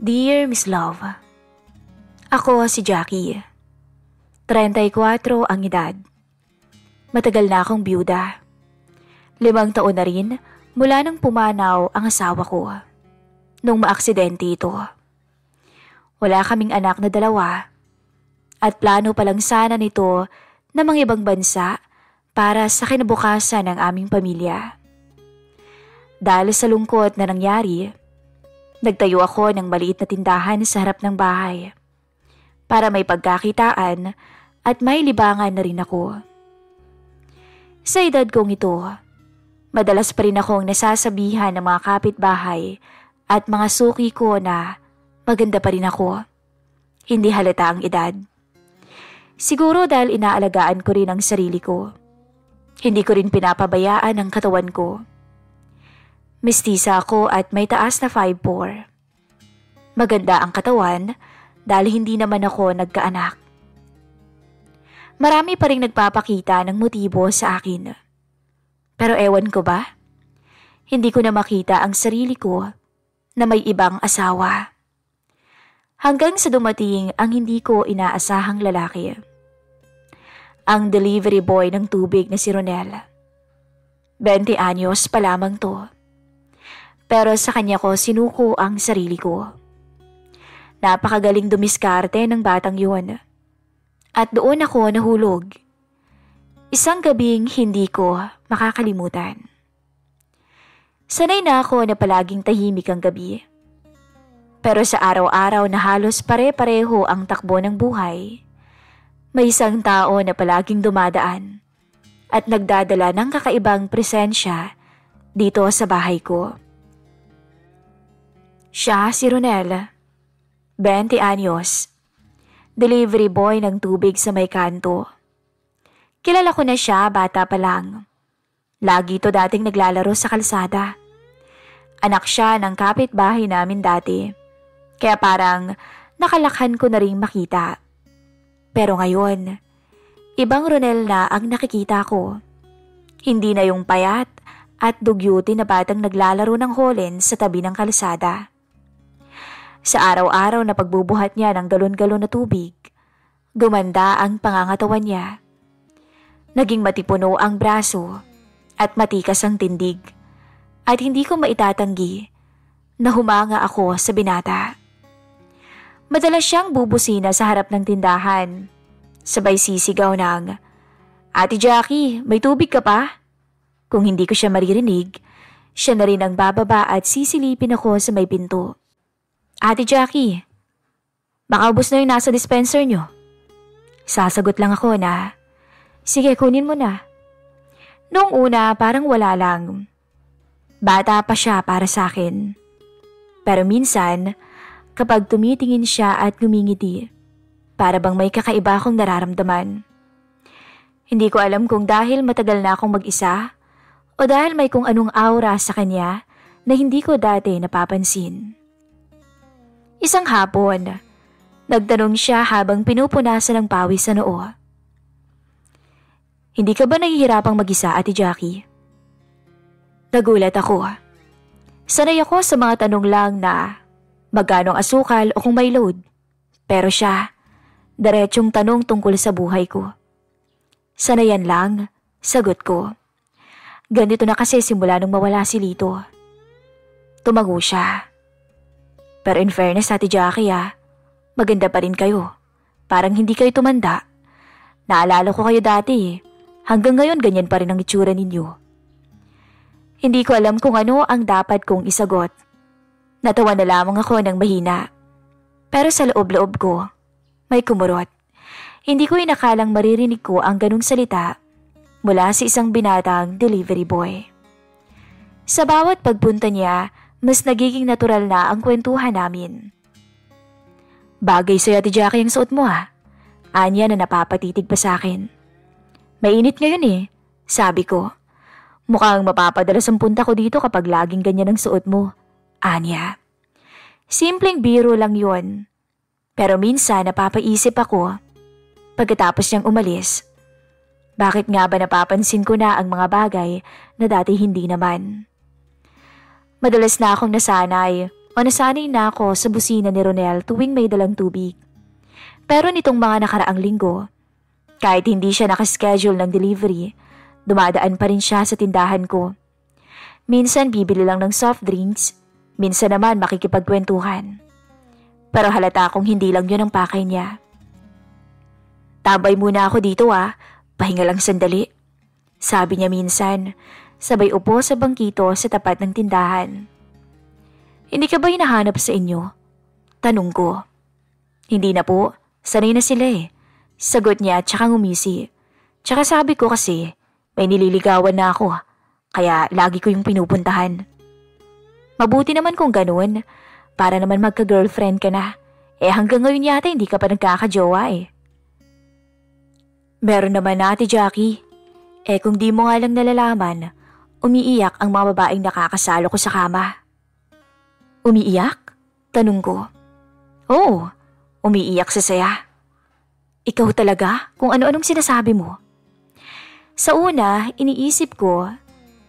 Dear Miss Love, ako si Jackie. 34 ang edad. Matagal na akong byuda. 5 taon na rin mula nang pumanaw ang asawa ko. Nung maaksidente ito. Wala kaming anak na 2 at plano pa lang sana nito na mga ibang bansa para sa kinabukasan ng aming pamilya. Dahil sa lungkot na nangyari, nagtayo ako ng maliit na tindahan sa harap ng bahay para may pagkakitaan at may libangan na rin ako. Sa edad kong ito, madalas pa rin akong nasasabihan ng mga kapitbahay at mga suki ko na maganda pa rin ako. Hindi halata ang edad. Siguro dahil inaalagaan ko rin ang sarili ko. Hindi ko rin pinapabayaan ang katawan ko. Mestiza ako at may taas na 5'4". Maganda ang katawan dahil hindi naman ako nagkaanak. Marami pa rin nagpapakita ng motibo sa akin. Pero ewan ko ba? Hindi ko na makita ang sarili ko na may ibang asawa. Hanggang sa dumating ang hindi ko inaasahang lalaki. Ang delivery boy ng tubig na si Ronel. 20 anyos pa lamang to. Pero sa kanya ko sinuko ang sarili ko. Napakagaling dumiskarte ng batang yun. At doon ako nahulog. Isang gabing hindi ko makakalimutan. Sanay na ako na palaging tahimik ang gabi. Pero sa araw-araw na halos pare-pareho ang takbo ng buhay, may isang tao na palaging dumadaan at nagdadala ng kakaibang presensya dito sa bahay ko. Siya si Ronel, 20 anyos, delivery boy ng tubig sa may kanto. Kilala ko na siya bata pa lang. Lagi ito dating naglalaro sa kalsada. Anak siya ng kapitbahay namin dati, kaya parang nakalakhan ko na ring makita. Pero ngayon, ibang Ronel na ang nakikita ko. Hindi na yung payat at dugyuti na batang naglalaro ng holen sa tabi ng kalsada. Sa araw-araw na pagbubuhat niya ng galon-galon na tubig, gumanda ang pangangatawan niya. Naging matipuno ang braso at matikas ang tindig at hindi ko maitatanggi na humanga ako sa binata. Madalas siyang bubusina sa harap ng tindahan. Sabay sisigaw ng, "Ate Jackie, may tubig ka pa?" Kung hindi ko siya maririnig, siya na rin ang bababa at sisilipin ako sa may pinto. "Ate Jackie, baka ubos na yung nasa dispenser nyo." Sasagot lang ako na, "Sige, kunin mo na." Noong una parang wala lang. Bata pa siya para sa akin. Pero minsan, kapag tumitingin siya at ngumingiti, para bang may kakaiba akong nararamdaman. Hindi ko alam kung dahil matagal na akong mag-isa o dahil may kung anong aura sa kanya na hindi ko dati napapansin. Isang hapon, nagtanong siya habang pinupunasan ng pawis sa noo. "Hindi ka ba nahihirapang mag-isa, Ate Jackie?" Nagulat ako. Sanay ako sa mga tanong lang na magkano ang asukal o kung may load. Pero siya, diretsong tanong tungkol sa buhay ko. Sanayan lang, sagot ko. Ganito na kasi simula nung mawala si Lito. Tumago siya. "Pero in fairness, Ate Jackie maganda pa rin kayo. Parang hindi kayo tumanda. Naalala ko kayo dati Hanggang ngayon ganyan pa rin ang itsura ninyo." Hindi ko alam kung ano ang dapat kong isagot. Natawa na lamang ako ng mahina. Pero sa loob-loob ko, may kumurot. Hindi ko inakalang maririnig ko ang ganung salita mula sa isang binatang delivery boy. Sa bawat pagpunta niya, mas nagiging natural na ang kwentuhan namin. "Bagay sa'yo, Ate Jackie, ang suot mo Anya na napapatitig pa sa akin. "Mainit ngayon sabi ko. "Mukhang mapapadalas ang punta ko dito kapag laging ganyan ang suot mo." Anya. Simpleng biro lang yon. Pero minsan napapaisip ako, pagkatapos niyang umalis, bakit nga ba napapansin ko na ang mga bagay na dati hindi naman? Madalas na akong nasanay o o nasanay na ako sa busina ni Ronel tuwing may dalang tubig. Pero nitong mga nakaraang linggo, kahit hindi siya nakaschedule ng delivery, dumadaan pa rin siya sa tindahan ko. Minsan bibili lang ng soft drinks, minsan naman makikipagkwentuhan. Pero halata akong hindi lang yun ang pakay niya. Tambay muna ako dito pahinga lang sandali. Sabi niya minsan, sabay upo sa bangkito sa tapat ng tindahan. Hindi ka ba hinahanap sa inyo? Tanong ko. Hindi na po, sanay na sila Sagot niya tsaka ngumisi. Tsaka sabi ko kasi, may nililigawan na ako, kaya lagi ko yung pinupuntahan. Mabuti naman kung ganun, para naman magka-girlfriend ka na. Hanggang ngayon yata hindi ka pa nagkakajowa Meron naman na, Ate Jackie. Kung di mo nga lang nalalaman, umiiyak ang mga babaeng nakakasalo ko sa kama. Umiiyak? Tanong ko. Oo, umiiyak sa saya. Ikaw talaga kung ano-anong sinasabi mo. Sa una, iniisip ko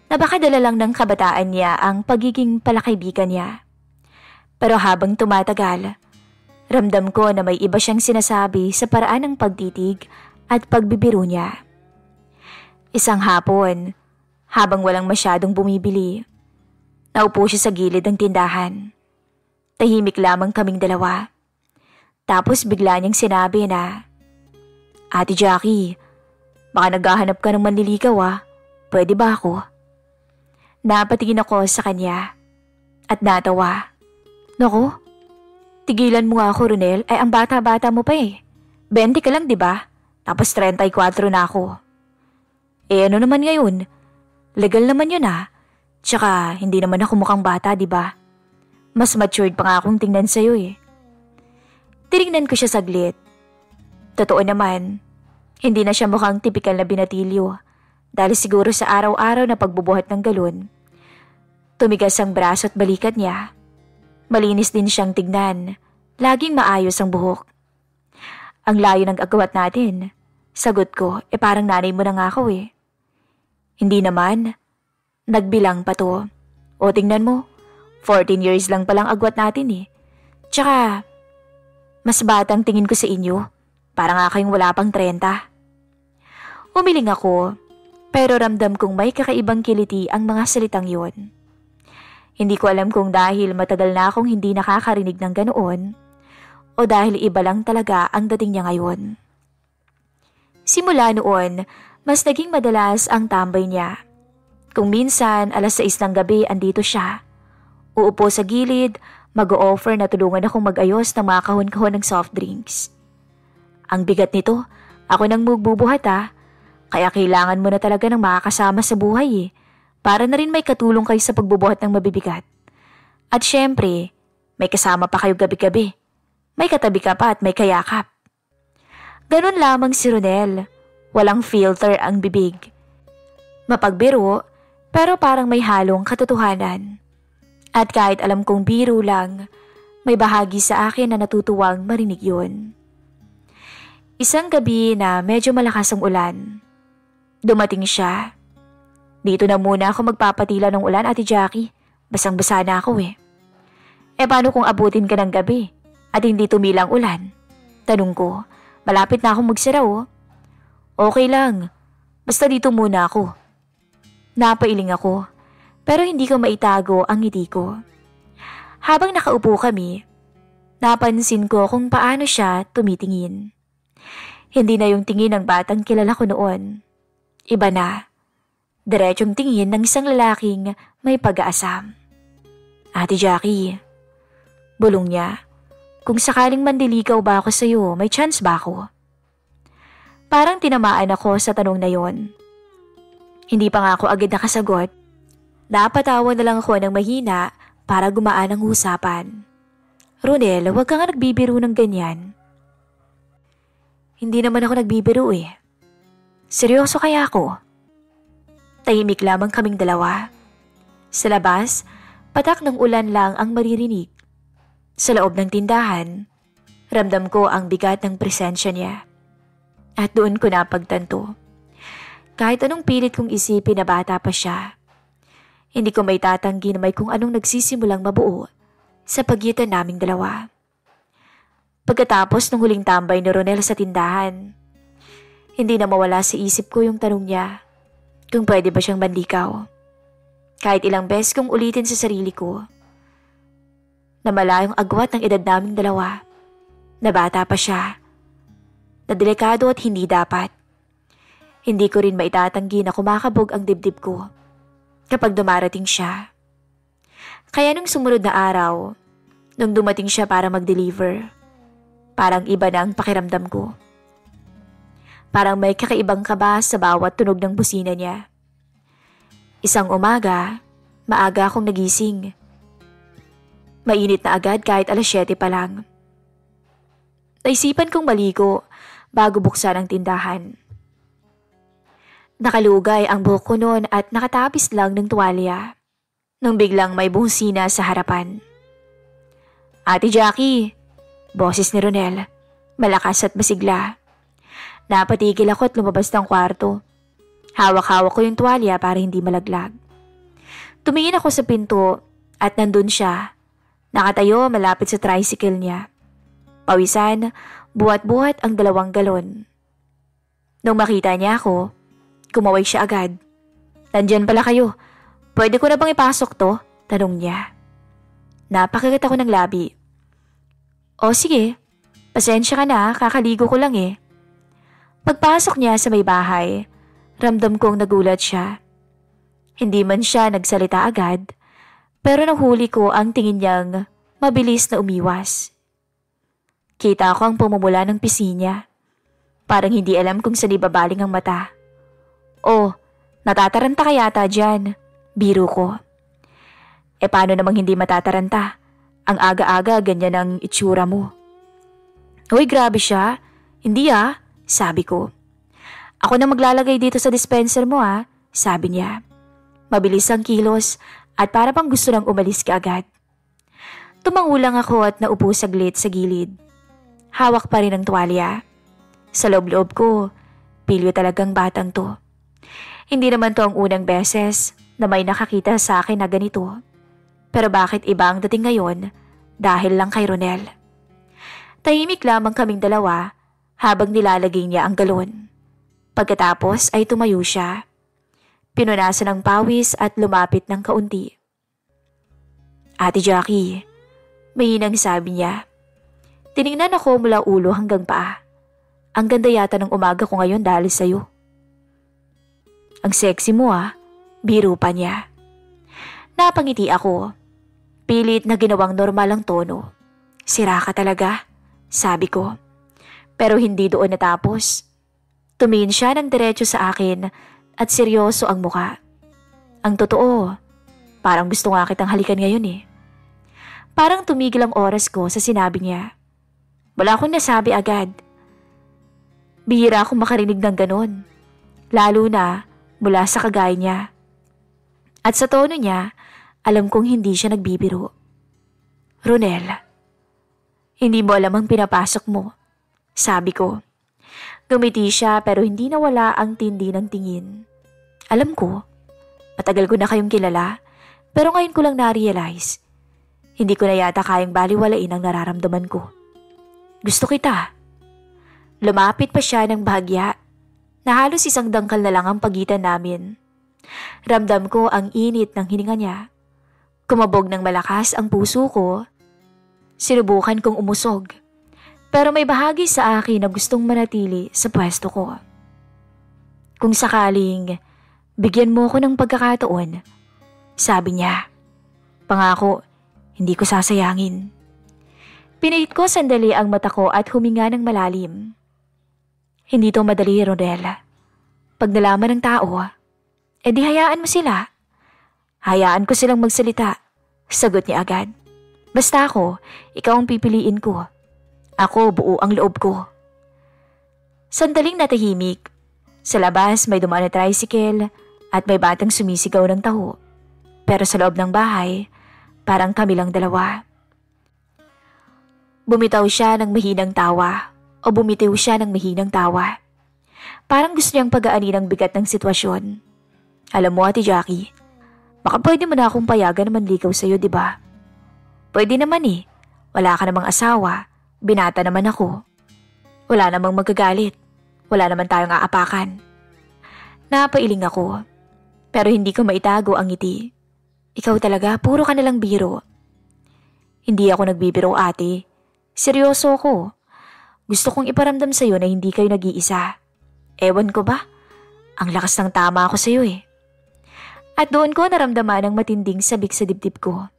na baka dala lang ng kabataan niya ang pagiging palakaibigan niya. Pero habang tumatagal, ramdam ko na may iba siyang sinasabi sa paraan ng pagtitig at pagbibiro niya. Isang hapon, habang walang masyadong bumibili, naupo siya sa gilid ng tindahan. Tahimik lamang kaming dalawa. Tapos bigla niyang sinabi na, Ate Jackie, baka naghahanap ka ng manliligaw Pwede ba ako? Napatingin ako sa kanya at natawa. Naku, tigilan mo nga ako, Ronel. Ang bata-bata mo pa 20 ka lang, di ba? Tapos 34 na ako. Ano naman ngayon? Legal naman yun Tsaka hindi naman ako mukhang bata, di ba? Mas matured pa nga akong tingnan sa'yo Tinignan ko siya saglit. Totoo naman, hindi na siya mukhang tipikal na binatilyo dahil siguro sa araw-araw na pagbubuhat ng galon. Tumigas ang braso at balikat niya. Malinis din siyang tignan, laging maayos ang buhok. Ang layo ng agawat natin. Sagot ko, parang nanay mo na nga ako Hindi naman. Nagbilang pa to. O tingnan mo, 14 years lang palang agwat natin Tsaka, mas batang tingin ko sa inyo. Para nga kayong wala pang 30. Umiling ako, pero ramdam kong may kakaibang kiliti ang mga salitang yon. Hindi ko alam kung dahil matagal na akong hindi nakakarinig ng ganoon, o dahil iba lang talaga ang dating niya ngayon. Simula noon, mas naging madalas ang tambay niya. Kung minsan, 6:00 ng gabi andito siya. Uupo sa gilid, mag-o-offer na tulungan akong mag-ayos ng mga kahon-kahon ng soft drinks. Ang bigat nito, ako nang magbubuhat kaya kailangan mo na talaga ng makakasama sa buhay para na rin may katulong kayo sa pagbubuhat ng mabibigat. At syempre, may kasama pa kayo gabi-gabi. May katabi ka pa at may kayakap. Ganun lamang si Ronel, walang filter ang bibig. Mapagbiro, pero parang may halong katotohanan. At kahit alam kong biro lang, may bahagi sa akin na natutuwang marinig yun. Isang gabi na medyo malakas ang ulan. Dumating siya. Dito na muna ako magpapatila ng ulan, Ate Jackie. Basang-basa na ako paano kung abutin ka ng gabi at hindi tumilang ulan? Tanong ko, malapit na akong magsara Okay lang, basta dito muna ako. Napailing ako, pero hindi ko maitago ang ngiti ko. Habang nakaupo kami, napansin ko kung paano siya tumitingin. Hindi na yung tingin ng batang kilala ko noon. Iba na. Diretsong tingin ng isang lalaking may pag-aasam. Ate Jackie, bulong niya, kung sakaling mandiligaw ba ako sa'yo, may chance ba ako? Parang tinamaan ako sa tanong na yon. Hindi pa nga ako agad nakasagot. Napatawa na lang ako ng mahina para gumaan ang usapan. Ronel, huwag ka nga nagbibiro ng ganyan. Hindi naman ako nagbibiro Seryoso kaya ako? Tahimik lamang kaming dalawa. Sa labas, patak ng ulan lang ang maririnig. Sa loob ng tindahan, ramdam ko ang bigat ng presensya niya. At doon ko napagtanto. Kahit anong pilit kong isipin na bata pa siya, hindi ko may tatanggi na may kung anong nagsisimulang mabuo sa pagitan naming dalawa. Pagkatapos ng huling tambay ni Ronel sa tindahan, hindi na mawala sa isip ko yung tanong niya kung pwede ba siyang manlikaw. Kahit ilang beses kong ulitin sa sarili ko na malayong agwat ng edad naming dalawa, na bata pa siya, na delikado at hindi dapat. Hindi ko rin maitatanggi na kumakabog ang dibdib ko kapag dumarating siya. Kaya nung sumunod na araw, nung dumating siya para mag-deliver, parang iba na ang pakiramdam ko. Parang may kakaibang kaba sa bawat tunog ng busina niya. Isang umaga, maaga akong nagising. Mainit na agad kahit 7:00 pa lang. Naisipan kong maligo bago buksan ang tindahan. Nakalugay ang buhok ko noon at nakatapis lang ng tuwalya nung biglang may busina sa harapan. "Ate Jackie," boses ni Ronel, malakas at masigla. Napatigil ako at lumabas ng kwarto. Hawak-hawak ko yung tuwalya para hindi malaglag. Tumingin ako sa pinto at nandun siya, nakatayo malapit sa tricycle niya. Pawisan, buhat-buhat ang 2 galon. Nung makita niya ako, kumaway siya agad. "Nandyan pala kayo. Pwede ko na bang ipasok to?" tanong niya. Napakagat ako ng labi. "O sige, pasensya ka na, kakaligo ko lang eh." Pagpasok niya sa may bahay, ramdam kong nagulat siya. Hindi man siya nagsalita agad, pero nahuli ko ang tingin niyang mabilis na umiwas. Kita ko ang pumumula ng pisi niya. Parang hindi alam kung saan ibabaling ang mata. "Oh, natataranta ka yata dyan," biro ko. Paano namang hindi matataranta? Ang aga-aga ganyan ang itsura mo." "Hoy, grabe siya. Hindi sabi ko. "Ako na maglalagay dito sa dispenser mo sabi niya. Mabilis ang kilos at para bang gusto nang umalis kaagad. Tumango lang ako at naupo saglit sa gilid. Hawak pa rin ang tuwalya. Sa loob-loob ko, pilyo talagang batang to. Hindi naman to ang unang beses na may nakakita sa akin na ganito. Pero bakit iba ang dating ngayon dahil lang kay Ronel? Tahimik lamang kaming dalawa habang nilalagay niya ang galon. Pagkatapos ay tumayo siya. Pinunasan ng pawis at lumapit ng kaunti. "Ate Jackie," mahinang sabi niya. Tiningnan ako mula ulo hanggang paa. "Ang ganda yata ng umaga ko ngayon dahil sa'yo." "Ang sexy mo biro pa niya. Napangiti ako. Pilit na ginawang normal ang tono. "Sira ka talaga," sabi ko. Pero hindi doon natapos. Tumingin siya ng diretso sa akin at seryoso ang muka. "Ang totoo, parang gusto nga kitang halikan ngayon eh." Parang tumigil ang oras ko sa sinabi niya. Wala akong nasabi agad. Bihira akong makarinig ng ganon, lalo na mula sa kagaya niya. At sa tono niya, alam kong hindi siya nagbibiro. "Ronel, hindi mo alam ang pinapasok mo," sabi ko. Gumiti siya pero hindi nawala ang tindi ng tingin. "Alam ko, matagal ko na kayong kilala, pero ngayon ko lang na-realize. Hindi ko na yata kayang baliwalain ang nararamdaman ko. Gusto kita." Lumapit pa siya ng bahagya na halos isang dangkal na lang ang pagitan namin. Ramdam ko ang init ng hininga niya. Kumabog ng malakas ang puso ko. Sinubukan kong umusog, pero may bahagi sa akin na gustong manatili sa pwesto ko. "Kung sakaling bigyan mo ko ng pagkakataon," sabi niya. "Pangako, hindi ko sasayangin." Pinilit ko sandali ang mata ko at huminga ng malalim. "Hindi to madali, Ronel. Pag nalaman ng tao, di hayaan mo sila." "Hayaan ko silang magsalita," sagot niya agad. "Basta ako, ikaw ang pipiliin ko. Ako, buo ang loob ko." Sandaling natahimik. Sa labas may dumaan na tricycle at may batang sumisigaw ng taho. Pero sa loob ng bahay, parang kami lang dalawa. Bumitaw siya ng mahinang tawa o bumitiw siya ng mahinang tawa. Parang gusto niyang pagaanin ang bigat ng sitwasyon. "Alam mo, Ate Jackie, baka pwede mo na akong payagan na manligaw sa'yo, di ba?" Pwede naman eh. Wala ka namang asawa. Binata naman ako. Wala namang magagalit. Wala naman tayong aapakan. Napailing ako. Pero hindi ko maitago ang ngiti. Ikaw talaga, puro ka nalang biro. Hindi ako nagbibiro, ate. Seryoso ko. Gusto kong iparamdam sa'yo na hindi kayo nag-iisa. Ewan ko ba? Ang lakas ng tama ako sa'yo eh. At doon ko naramdaman ang matinding sabik sa dibdib ko.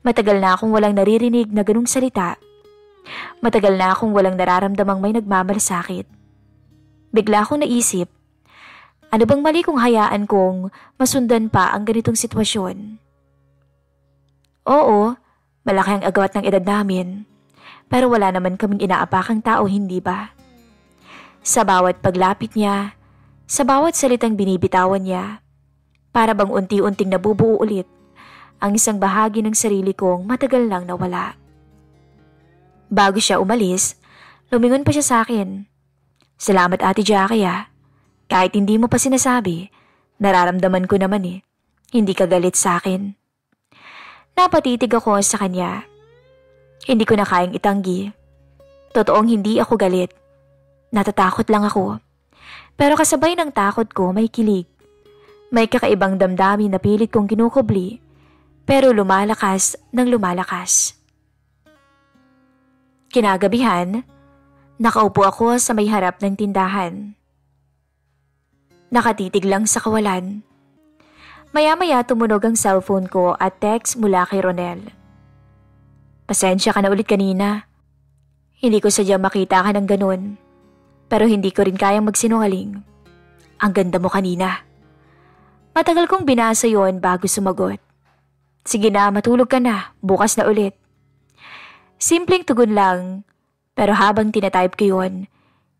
Matagal na akong walang naririnig na ganung salita. Matagal na akong walang nararamdamang may nagmamalasakit. Bigla akong naisip, ano bang mali kung hayaan kong masundan pa ang ganitong sitwasyon? Oo, malaki ang agawat ng edad namin. Pero wala naman kaming inaapakang tao, hindi ba? Sa bawat paglapit niya, sa bawat salitang binibitawan niya, para bang unti-unting nabubuo ulit ang isang bahagi ng sarili kong matagal lang nawala. Bago siya umalis, lumingon pa siya sa akin. Salamat Ate Jackie ah. Kahit hindi mo pa sinasabi, nararamdaman ko naman eh. Hindi ka galit sa akin. Napatitig ako sa kanya. Hindi ko na kayang itanggi. Totoong hindi ako galit. Natatakot lang ako. Pero kasabay ng takot ko may kilig. May kakaibang damdamin na pilit kong kinukubli. Pero lumalakas ng lumalakas. Kinagabihan, nakaupo ako sa may harap ng tindahan. Nakatitig lang sa kawalan. Maya-maya tumunog ang cellphone ko at text mula kay Ronel. Pasensya ka na ulit kanina. Hindi ko sadyang makita ka ng ganun. Pero hindi ko rin kayang magsinungaling. Ang ganda mo kanina. Matagal kong binasa yon bago sumagot. Sige na, matulog ka na. Bukas na ulit. Simpleng tugon lang. Pero habang tinatype ko yun,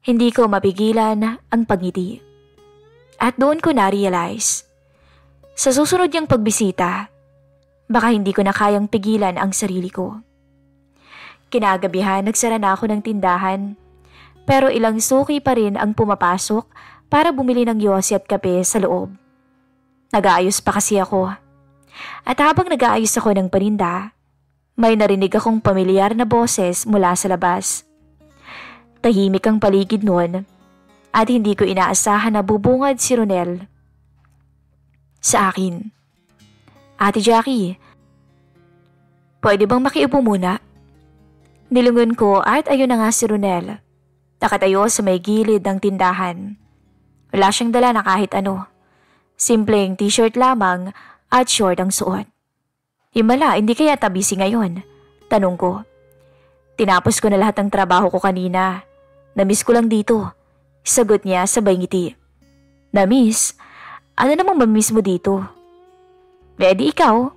hindi ko mapigilan ang pagngiti. At doon ko na-realize, sa susunod niyang pagbisita, baka hindi ko na kayang pigilan ang sarili ko. Kinagabihan, nagsara na ako ng tindahan, pero ilang suki pa rin ang pumapasok para bumili ng yosi at kape sa loob. Nag-aayos pa kasi ako. At habang nag-aayos ako ng paninda, may narinig akong pamilyar na boses mula sa labas. Tahimik ang paligid noon. At hindi ko inaasahan na bubungad si Ronel sa akin. Ate Jackie, pwede bang makiupo muna? Nilungon ko at ayun na nga si Ronel. Nakatayo sa may gilid ng tindahan. Wala siyang dala na kahit ano. Simpleng t-shirt lamang at short ang suot. Himala, hindi kaya busy ngayon? Tanong ko. Tinapos ko na lahat ng trabaho ko kanina. Namiss ko lang dito. Sagot niya sabay ngiti. Na-miss? Ano namang mamiss mo dito? Ready ikaw?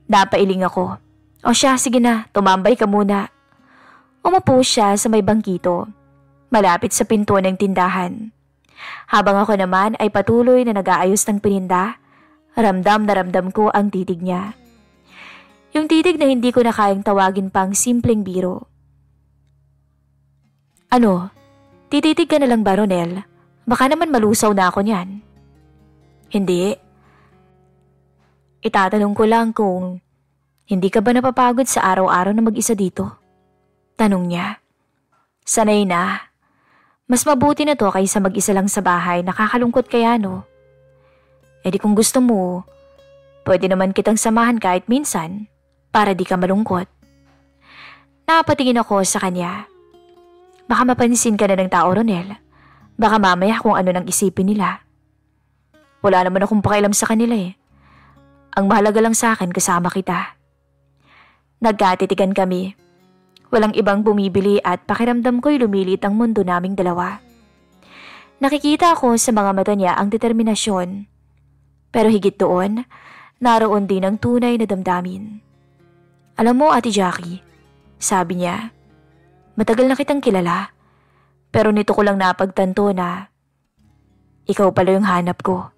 Napailing ako. O siya, sige na, tumambay ka muna. Umupo siya sa may bangkito, malapit sa pinto ng tindahan. Habang ako naman ay patuloy na nag-aayos ng pininda, ramdam na ramdam ko ang titig niya. Yung titig na hindi ko na kayang tawagin pang simpleng biro. Ano? Tititig ka na lang ba, Ronel? Baka naman malusaw na ako niyan. Hindi. Itatanong ko lang kung hindi ka ba napapagod sa araw-araw na mag-isa dito? Tanong niya. Sanay na. Mas mabuti na to kaysa mag-isa lang sa bahay, nakakalungkot kaya no? E di kung gusto mo, pwede naman kitang samahan kahit minsan para di ka malungkot. Napatingin ako sa kanya. Baka mapansin ka na ng tao, Ronel. Baka mamaya kung ano nang isipin nila. Wala naman akong pakialam sa kanila eh. Ang mahalaga lang sa akin kasama kita. Nagkatitigan kami. Walang ibang bumibili at pakiramdam ko'y lumilit ang mundo naming dalawa. Nakikita ko sa mga mata niya ang determinasyon. Pero higit doon, naroon din ang tunay na damdamin. Alam mo, Ate Jackie, sabi niya, matagal na kitang kilala, pero nito ko lang napagtanto na ikaw pala yung hanap ko.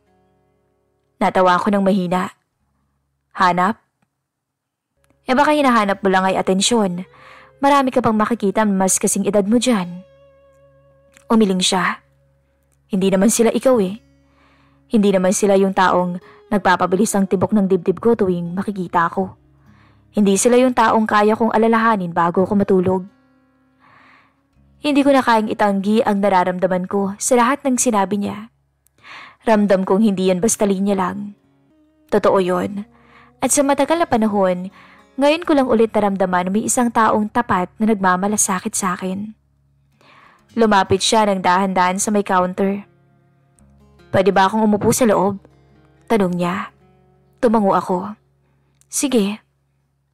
Natawa ako ng mahina. Hanap? Eh baka hinahanap mo lang ay atensyon. Marami ka pang makikita mas kasing edad mo dyan. Umiling siya. Hindi naman sila ikaw eh. Hindi naman sila yung taong nagpapabilis ang tibok ng dibdib ko tuwing makikita ako. Hindi sila yung taong kaya kong alalahanin bago ako matulog. Hindi ko na kayang itanggi ang nararamdaman ko sa lahat ng sinabi niya. Ramdam kong hindi yan basta linya lang. Totoo yon. At sa matagal na panahon, ngayon ko lang ulit naramdaman may isang taong tapat na nagmamalasakit sa akin. Lumapit siya ng dahan-dahan sa may counter. Pwede ba akong umupo sa loob? Tanong niya. Tumango ako. Sige.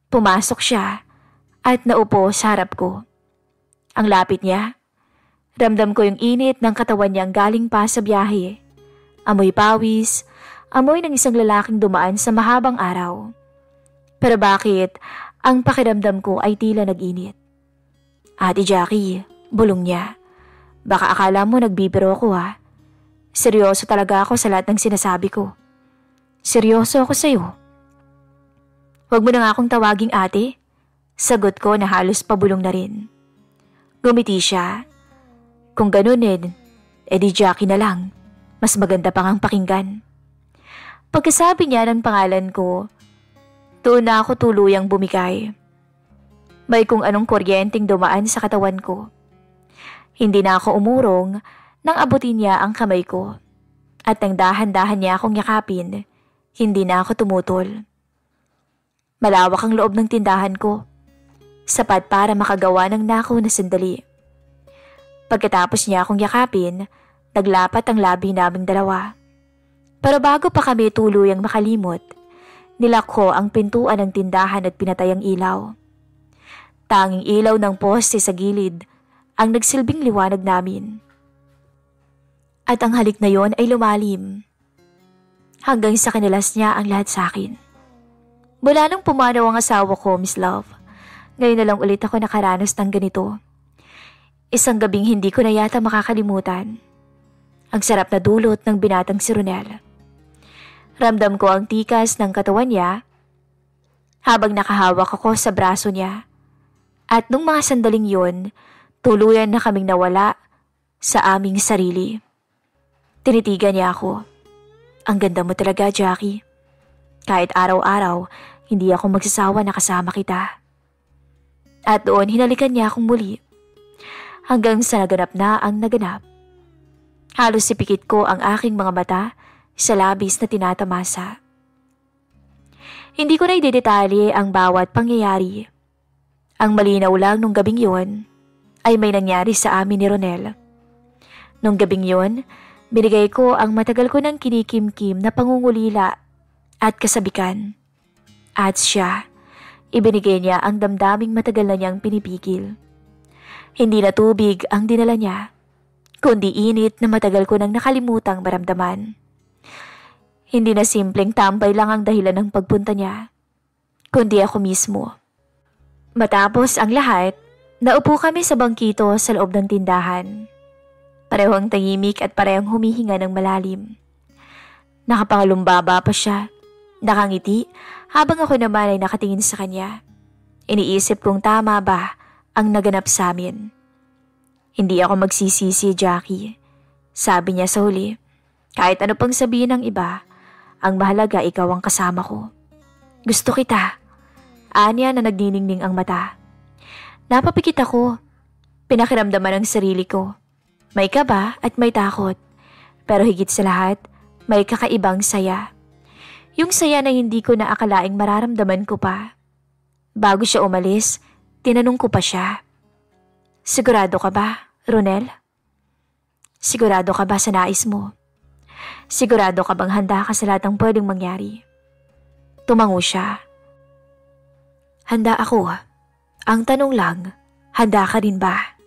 Pumasok siya at naupo sa harap ko. Ang lapit niya. Ramdam ko yung init ng katawan niyang galing pa sa biyahe. Amoy pawis, amoy ng isang lalaking dumaan sa mahabang araw. Pero bakit ang pakiramdam ko ay tila nag-init? Ate Jackie, bulong niya. Baka akala mo nagbibiro ko ha. Seryoso talaga ako sa lahat ng sinasabi ko. Seryoso ako sa'yo. Huwag mo na nga akong tawaging ate. Sagot ko na halos pabulong na rin. Gumiti siya. Kung ganun edi Jackie na lang. Mas maganda pang ang pakinggan. Pagkasabi niya ng pangalan ko, doon na ako tuluyang bumigay. May kung anong kuryenteng dumaan sa katawan ko. Hindi na ako umurong nang abutin niya ang kamay ko. At nang dahan-dahan niya akong yakapin, hindi na ako tumutol. Malawak ang loob ng tindahan ko. Sapat para makagawa ng nako na sandali. Pagkatapos niya akong yakapin, naglapat ang labi naming dalawa. Pero bago pa kami tuluyang makalimot, nilak ko ang pintuan ng tindahan at pinatay ang ilaw. Tanging ilaw ng poste sa gilid ang nagsilbing liwanag namin. At ang halik na yon ay lumalim. Hanggang sa kanilas niya ang lahat sa akin. Mula nung pumanaw ang asawa ko, Miss Love, ngayon na lang ulit ako nakaranas ng ganito. Isang gabing hindi ko na yata makakalimutan. Ang sarap na dulot ng binatang si Ronel. Ramdam ko ang tikas ng katawan niya habang nakahawak ako sa braso niya. At nung mga sandaling yon, tuluyan na kaming nawala sa aming sarili. Tinitigan niya ako. Ang ganda mo talaga, Jackie. Kahit araw-araw, hindi ako magsasawa na kasama kita. At doon hinalikan niya akong muli. Hanggang sa naganap na ang naganap. Halos sipikit ko ang aking mga mata sa labis na tinatamasa. Hindi ko na idedetalye ang bawat pangyayari. Ang malinaw lang nung gabing yon ay may nangyari sa amin ni Ronel. Nung gabing yon, binigay ko ang matagal ko ng kinikimkim na pangungulila at kasabikan. At siya, ibinigay niya ang damdaming matagal na niyang pinipigil. Hindi na tubig ang dinala niya, kundi init na matagal ko nang nakalimutang maramdaman. Hindi na simpleng tambay lang ang dahilan ng pagpunta niya, kundi ako mismo. Matapos ang lahat, naupo kami sa bangkito sa loob ng tindahan. Parehong tahimik at parehong humihinga ng malalim. Nakapangalumbaba pa siya, nakangiti habang ako naman ay nakatingin sa kanya. Iniisip kong tama ba ang naganap sa amin. Hindi ako magsisisi, Jackie. Sabi niya sa huli, kahit ano pang sabihin ng iba, ang mahalaga ikaw ang kasama ko. Gusto kita. Anya na nagniningning ang mata. Napapikit ako. Pinakiramdaman ang sarili ko. May kaba at may takot. Pero higit sa lahat, may kakaibang saya. Yung saya na hindi ko naakalaing mararamdaman ko pa. Bago siya umalis, tinanong ko pa siya. Sigurado ka ba, Ronel? Sigurado ka ba sa nais mo? Sigurado ka bang handa ka sa lahat ng pwedeng mangyari? Tumango siya. Handa ako. Ang tanong lang, handa ka rin ba?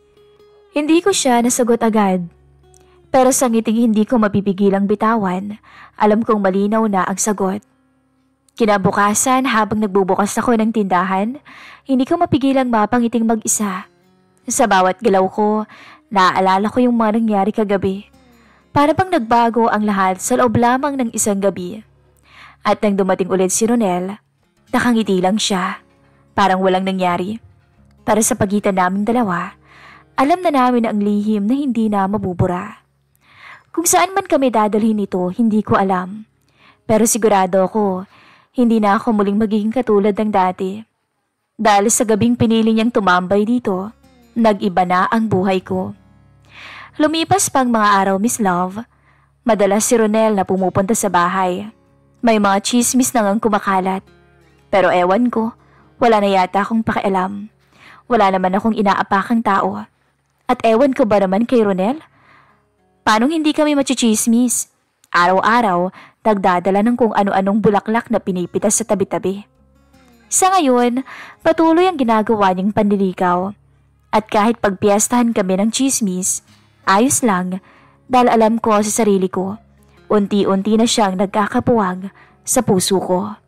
Hindi ko siya nasagot agad. Pero sa ngiting hindi ko mapipigilang bitawan, alam kong malinaw na ang sagot. Kinabukasan habang nagbubukas ako ng tindahan, hindi ko mapigilang mapangiting mag-isa. Sa bawat galaw ko, naaalala ko yung mga nangyari kagabi. Para bang nagbago ang lahat sa loob lamang ng isang gabi. At nang dumating ulit si Ronel, nakangiti lang siya. Parang walang nangyari. Para sa pagitan naming dalawa, alam na namin ang lihim na hindi na mabubura. Kung saan man kami dadalhin nito, hindi ko alam. Pero sigurado ako, hindi na ako muling magiging katulad ng dati. Dahil sa gabing pinili niyang tumambay dito, nag-iba na ang buhay ko. Lumipas pang mga araw, Miss Love. Madalas si Ronel na pumupunta sa bahay. May mga chismis nang ang kumakalat. Pero ewan ko, wala na yata akong pakialam. Wala naman akong inaapakang tao. At ewan ko ba naman kay Ronel? Paano hindi kami machichismis? Araw-araw, nagdadala ng kung ano-anong bulaklak na pinipitas sa tabi-tabi. Sa ngayon, patuloy ang ginagawa niyang panliligaw. At kahit pagpiestahan kami ng chismis, ayos lang dahil alam ko sa sarili ko, unti-unti na siyang nagkakapuwang sa puso ko.